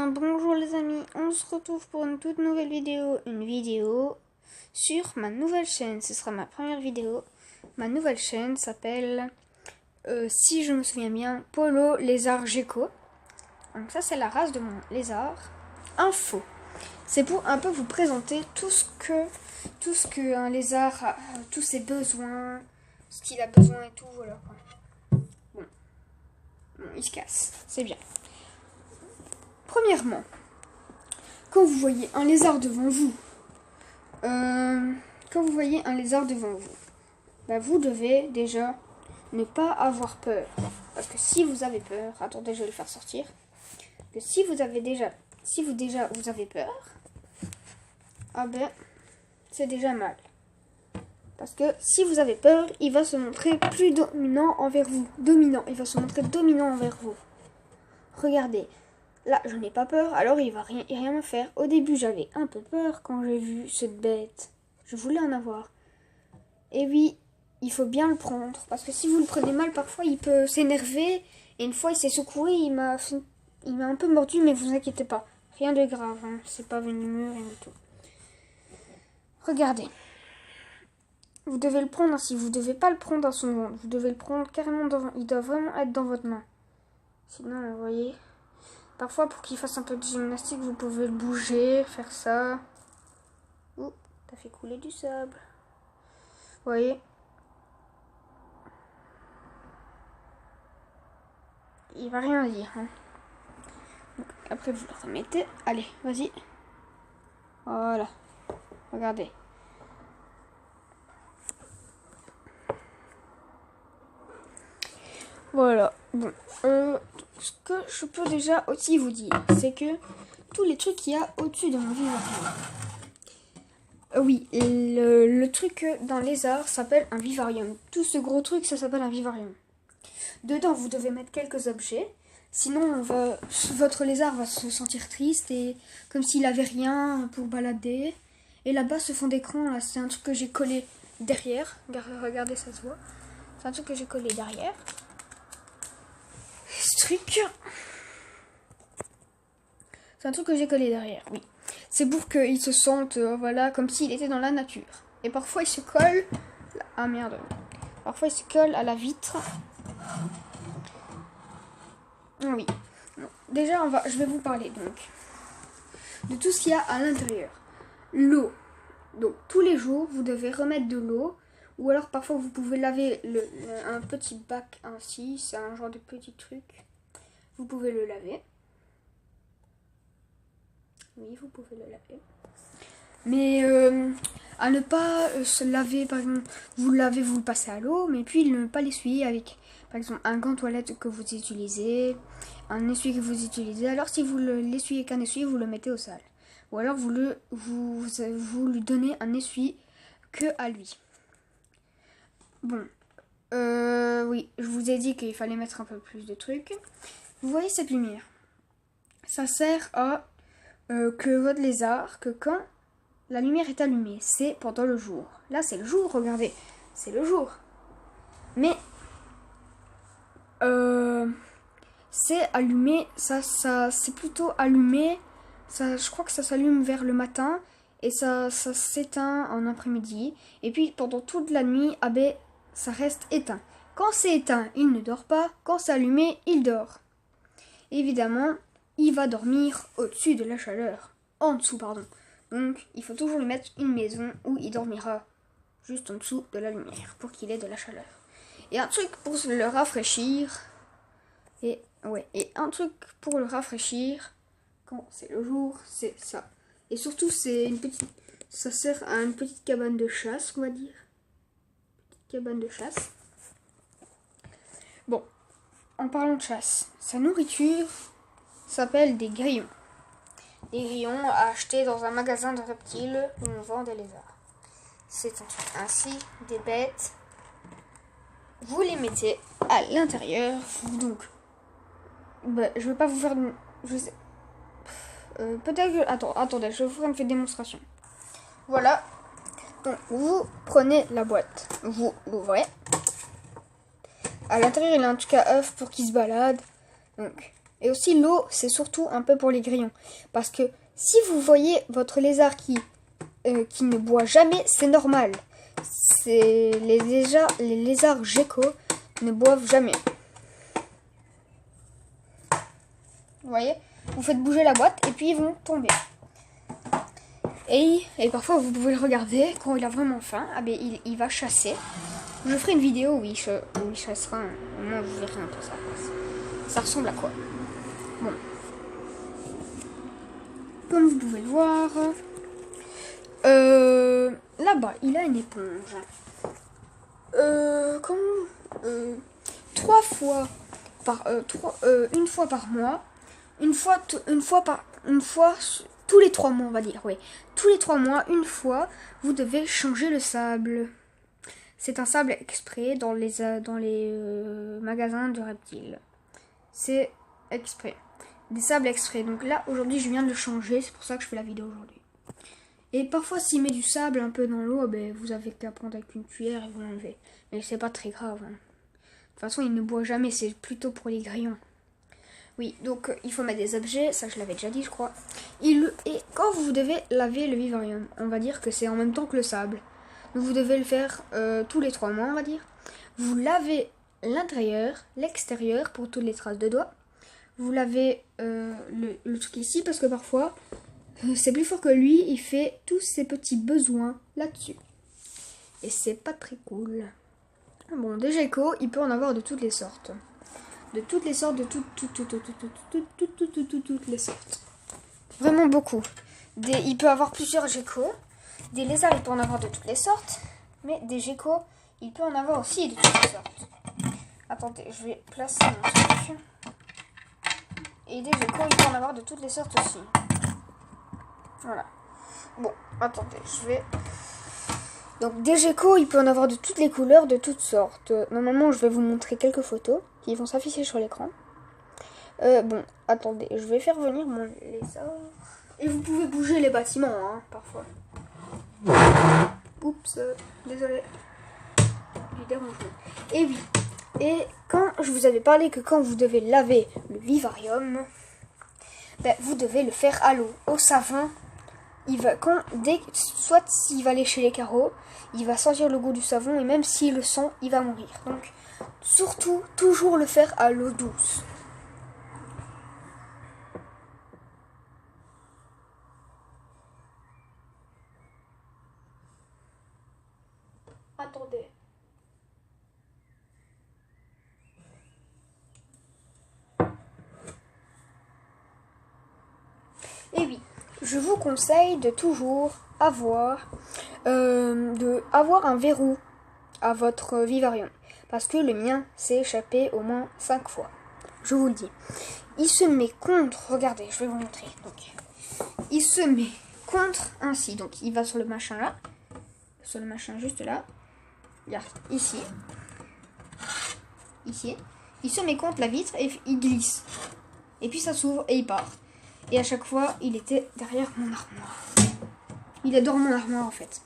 bien, bonjour les amis, on se retrouve pour une toute nouvelle vidéo, sur ma nouvelle chaîne. Ce sera ma première vidéo. Ma nouvelle chaîne s'appelle, si je me souviens bien, Polo Lézard Gecko. Donc ça c'est la race de mon lézard. Info. C'est pour un peu vous présenter tout ce que un lézard a, tous ses besoins, ce qu'il a besoin et tout, voilà. Bon, il se casse, c'est bien. Premièrement, quand vous voyez un lézard devant vous, vous devez déjà ne pas avoir peur. Parce que si vous avez peur, attendez, je vais le faire sortir. Que si vous avez peur, ah ben, c'est déjà mal. Parce que si vous avez peur, il va se montrer plus dominant envers vous. Il va se montrer dominant envers vous. Regardez. Là, je n'ai pas peur, alors il va rien me faire. Au début, j'avais un peu peur quand j'ai vu cette bête. Je voulais en avoir. Et oui, il faut bien le prendre. Parce que si vous le prenez mal, parfois, il peut s'énerver. Et une fois, il s'est secoué, il m'a un peu mordu, mais vous inquiétez pas. Rien de grave, hein. C'est pas venimeux, rien du tout. Regardez. Vous devez le prendre ainsi. Vous devez pas le prendre dans son ventre. Vous devez le prendre carrément dans... Il doit vraiment être dans votre main. Sinon, vous voyez... Parfois, pour qu'il fasse un peu de gymnastique, vous pouvez le bouger, faire ça. Ouh, t'as fait couler du sable. Vous voyez? Il va rien dire. Hein. Donc, après, vous le remettez. Allez, vas-y. Voilà. Regardez. Voilà. Bon. Ce que je peux déjà aussi vous dire, c'est que tous les trucs qu'il y a au-dessus de mon vivarium. Oui, le truc dans les lézard s'appelle un vivarium. Tout ce gros truc, ça s'appelle un vivarium. Dedans, vous devez mettre quelques objets. Sinon, votre lézard va se sentir triste et comme s'il avait rien pour balader. Et là-bas, ce fond d'écran, là, c'est un truc que j'ai collé derrière. Regardez, ça se voit. C'est un truc que j'ai collé derrière. C'est un truc que j'ai collé derrière, oui. C'est pour qu'il se sente, voilà, comme s'il était dans la nature. Et parfois, il se colle... Ah merde. Parfois, il se colle à la vitre. Oui. Non. Déjà, je vais vous parler, donc, de tout ce qu'il y a à l'intérieur. L'eau. Donc, tous les jours, vous devez remettre de l'eau. Ou alors, parfois, vous pouvez laver un petit bac ainsi. C'est un genre de petit truc. Vous pouvez le laver. Oui, vous pouvez le laver. Mais à ne pas se laver, par exemple, vous le lavez, vous le passez à l'eau, mais puis ne pas l'essuyer avec, par exemple, un gant toilette que vous utilisez, un essuie que vous utilisez. Alors si vous l'essuyez qu'un essuie, vous le mettez au sale. Ou alors vous lui donnez un essuie que à lui. Bon, oui, je vous ai dit qu'il fallait mettre un peu plus de trucs. Vous voyez cette lumière? Ça sert à que votre lézard, que quand la lumière est allumée, c'est pendant le jour. Là, c'est le jour, regardez. C'est le jour. Mais c'est allumé, c'est plutôt allumé. Je crois que ça s'allume vers le matin et ça s'éteint en après-midi. Et puis pendant toute la nuit, ah ben, ça reste éteint. Quand c'est éteint, il ne dort pas. Quand c'est allumé, il dort. Évidemment, il va dormir au-dessus de la chaleur. En dessous, pardon. Donc, il faut toujours lui mettre une maison où il dormira juste en dessous de la lumière pour qu'il ait de la chaleur. Et un truc pour le rafraîchir. Et un truc pour le rafraîchir quand c'est le jour, c'est ça. Et surtout, ça sert à une petite cabane de chasse, on va dire. Petite cabane de chasse. Bon, en parlant de chasse, sa nourriture s'appelle des grillons. Des grillons à acheter dans un magasin de reptiles où on vend des lézards. C'est un truc ainsi, des bêtes. Vous les mettez à l'intérieur. Donc, je vais pas vous faire... peut-être que... Attendez, je vais vous faire une démonstration. Voilà. Donc, vous prenez la boîte. Vous l'ouvrez. À l'intérieur, il y a un truc à œuf pour qu'il se balade. Donc, Et aussi l'eau, c'est surtout un peu pour les grillons. Parce que si vous voyez votre lézard qui ne boit jamais, c'est normal. C'est les lézards geckos ne boivent jamais. Vous voyez, vous faites bouger la boîte et puis ils vont tomber. Et parfois vous pouvez le regarder quand il a vraiment faim. Ah ben il va chasser. Je ferai une vidéo où il chassera. Au moins vous verrez un peu ça. Ça ressemble à quoi? Bon. Comme vous pouvez le voir. Là-bas, il a une éponge. Une fois par mois. Tous les 3 mois, on va dire, oui. Tous les 3 mois, une fois, vous devez changer le sable. C'est un sable exprès dans les magasins de reptiles. C'est exprès. Des sables exprès. Donc là, aujourd'hui, je viens de le changer. C'est pour ça que je fais la vidéo aujourd'hui. Et parfois, s'il met du sable un peu dans l'eau, ben, vous avez qu'à prendre avec une cuillère et vous l'enlevez. Mais c'est pas très grave. Hein. De toute façon, il ne boit jamais. C'est plutôt pour les grillons. Oui, donc il faut mettre des objets, ça je l'avais déjà dit je crois. Et quand vous devez laver le vivarium, on va dire que c'est en même temps que le sable. Donc vous devez le faire tous les 3 mois on va dire. Vous lavez l'intérieur, l'extérieur pour toutes les traces de doigts. Vous lavez le truc ici parce que parfois c'est plus fort que lui, il fait tous ses petits besoins là-dessus. Et c'est pas très cool. Bon, des geckos, il peut en avoir de toutes les sortes. De toutes les sortes, de toutes les sortes. Vraiment beaucoup. Il peut avoir plusieurs geckos. Des lézards, il peut en avoir de toutes les sortes. Mais des geckos, il peut en avoir aussi de toutes les sortes. Attendez, je vais placer mon truc. Et des geckos, il peut en avoir de toutes les sortes aussi. Voilà. Bon, attendez, je vais... Donc des geckos, il peut en avoir de toutes les couleurs, de toutes sortes. Normalement, je vais vous montrer quelques photos qui vont s'afficher sur l'écran. Bon, attendez, je vais faire venir mon lézard. Et vous pouvez bouger les bâtiments, hein, parfois. Oups, désolé. Du dérangement. Et oui. Et quand je vous avais parlé que quand vous devez laver le vivarium, ben, vous devez le faire à l'eau, au savon. Soit s'il va lécher les carreaux, il va sentir le goût du savon et même s'il le sent, il va mourir. Donc, surtout, toujours le faire à l'eau douce. Attendez. Et oui, je vous conseille de toujours avoir un verrou à votre vivarium. Parce que le mien s'est échappé au moins 5 fois. Je vous le dis. Il se met contre, regardez, je vais vous montrer. Donc, il se met contre ainsi. Donc, il va sur le machin là. Sur le machin juste là. Regarde, ici. Ici. Il se met contre la vitre et il glisse. Et puis ça s'ouvre et il part. Et à chaque fois, il était derrière mon armoire. Il est dans mon armoire en fait.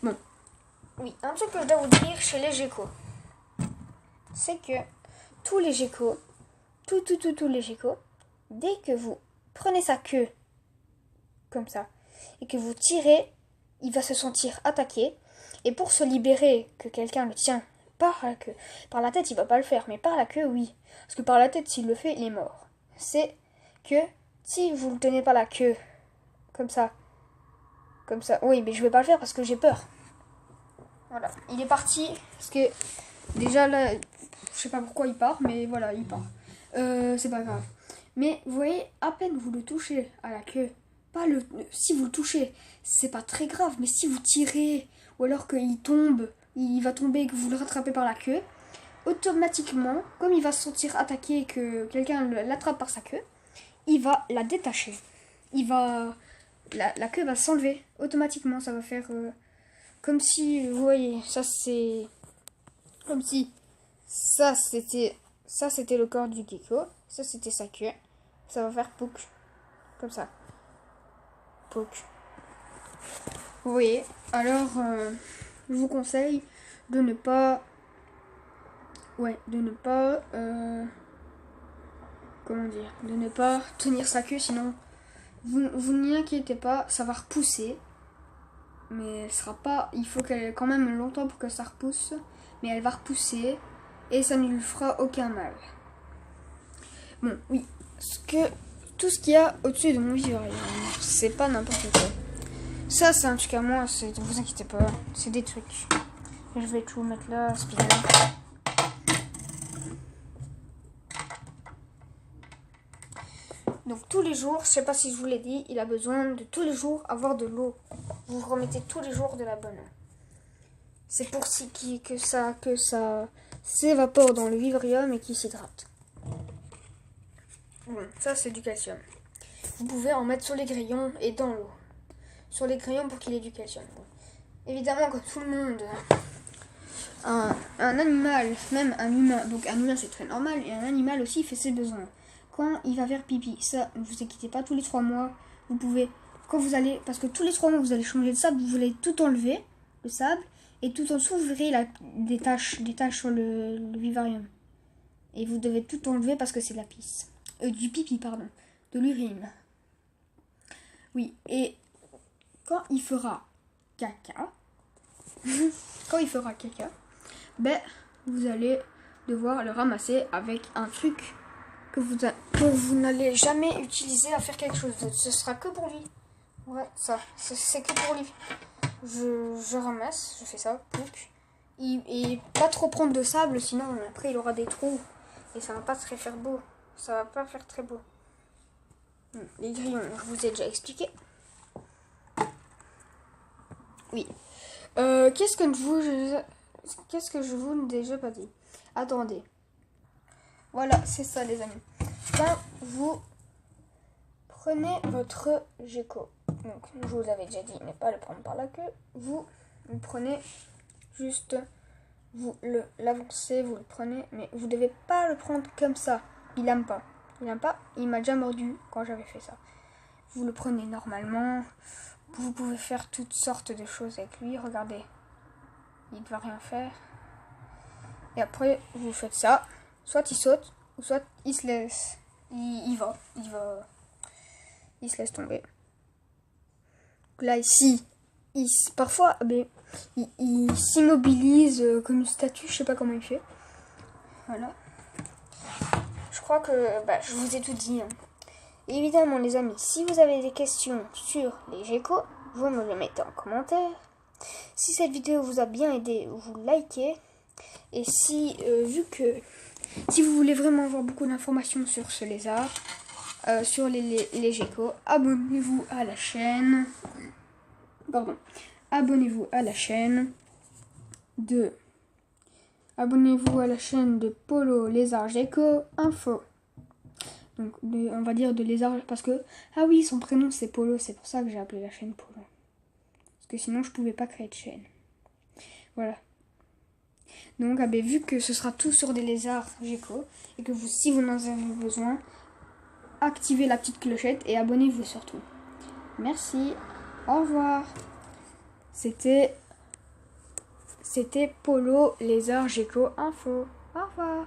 Bon. Oui, un truc que je dois vous dire chez les geckos. C'est que tous les geckos, tous les geckos, dès que vous prenez sa queue, comme ça, et que vous tirez, il va se sentir attaqué. Et pour se libérer, que quelqu'un le tient par la queue, par la tête il va pas le faire, mais par la queue oui. Parce que par la tête s'il le fait, il est mort. C'est que si vous le tenez par la queue, comme ça, oui mais je vais pas le faire parce que j'ai peur. Voilà, il est parti, parce que déjà là, je sais pas pourquoi il part, mais voilà, il part. C'est pas grave. Mais vous voyez, à peine vous le touchez à la queue, si vous le touchez, c'est pas très grave, mais si vous tirez, ou alors qu'il tombe, il va tomber et que vous le rattrapez par la queue, automatiquement, comme il va se sentir attaqué et que quelqu'un l'attrape par sa queue, il va la détacher. La queue va s'enlever automatiquement, ça va faire comme si, vous voyez, ça c'est comme si ça c'était le corps du gecko, ça c'était sa queue, ça va faire pouk, comme ça, pouk. Vous voyez, alors je vous conseille de ne pas comment dire, de ne pas tenir sa queue, sinon vous n'y inquiétez pas, ça va repousser. Mais elle sera pas, il faut qu'elle ait quand même longtemps pour que ça repousse, mais elle va repousser et ça ne lui fera aucun mal. Bon, oui, tout ce qu'il y a au-dessus de mon vivarium, c'est pas n'importe quoi. Ça, c'est un truc à moi, ne vous inquiétez pas, c'est des trucs. Je vais tout mettre là, spinner. Donc tous les jours, je sais pas si je vous l'ai dit, il a besoin de tous les jours avoir de l'eau. Vous remettez tous les jours de la bonne eau. C'est pour que ça s'évapore dans le vivarium et qu'il s'hydrate. Bon, ça c'est du calcium. Vous pouvez en mettre sur les grillons et dans l'eau. Sur les grillons pour qu'il ait du calcium. Bon. Évidemment, comme tout le monde, un animal, même un humain, donc un humain c'est très normal, et un animal aussi fait ses besoins. Quand il va faire pipi, ça, ne vous inquiétez pas, tous les 3 mois, vous pouvez, quand vous allez, parce que tous les 3 mois vous allez changer de sable, vous allez tout enlever, le sable, et tout en dessous vous verrez des taches sur le vivarium. Et vous devez tout enlever parce que c'est de la pisse. Du pipi, pardon, de l'urine. Oui, et quand il fera caca, ben, vous allez devoir le ramasser avec un truc que vous n'allez jamais utiliser à faire quelque chose d'autre. Ce sera que pour lui. Ouais, ça, c'est que pour lui. Je ramasse, je fais ça, pouc. Et pas trop prendre de sable, sinon après il aura des trous. Et ça va pas très faire beau. Ça va pas faire très beau. Les grillons, je vous ai déjà expliqué. Oui. Qu'est-ce que je vous ai déjà pas dit? Attendez. Voilà, c'est ça les amis. Quand vous prenez votre gecko, donc je vous avais déjà dit, ne pas le prendre par la queue, vous le prenez juste, vous l'avancez, vous le prenez, mais vous devez pas le prendre comme ça. Il aime pas. Il m'a déjà mordu quand j'avais fait ça. Vous le prenez normalement. Vous pouvez faire toutes sortes de choses avec lui. Regardez, il ne va rien faire. Et après, vous faites ça. Soit il saute, ou soit il se laisse. Il se laisse tomber. Là, ici, parfois, il s'immobilise comme une statue. Je sais pas comment il fait. Voilà. Je crois que je vous ai tout dit. Hein. Évidemment, les amis, si vous avez des questions sur les geckos, vous me les mettez en commentaire. Si cette vidéo vous a bien aidé, vous likez. Et si vous voulez vraiment avoir beaucoup d'informations sur ce lézard, sur les geckos, abonnez-vous à la chaîne. Abonnez-vous à la chaîne de Polo Lézard Gecko Info. Donc on va dire de lézard parce que oui, son prénom c'est Polo, c'est pour ça que j'ai appelé la chaîne Polo. Parce que sinon je pouvais pas créer de chaîne. Voilà. Donc vu que ce sera tout sur des lézards gecko et que si vous en avez besoin, activez la petite clochette et abonnez-vous surtout. Merci. Au revoir. C'était Polo Lézard Gecko Info. Au revoir.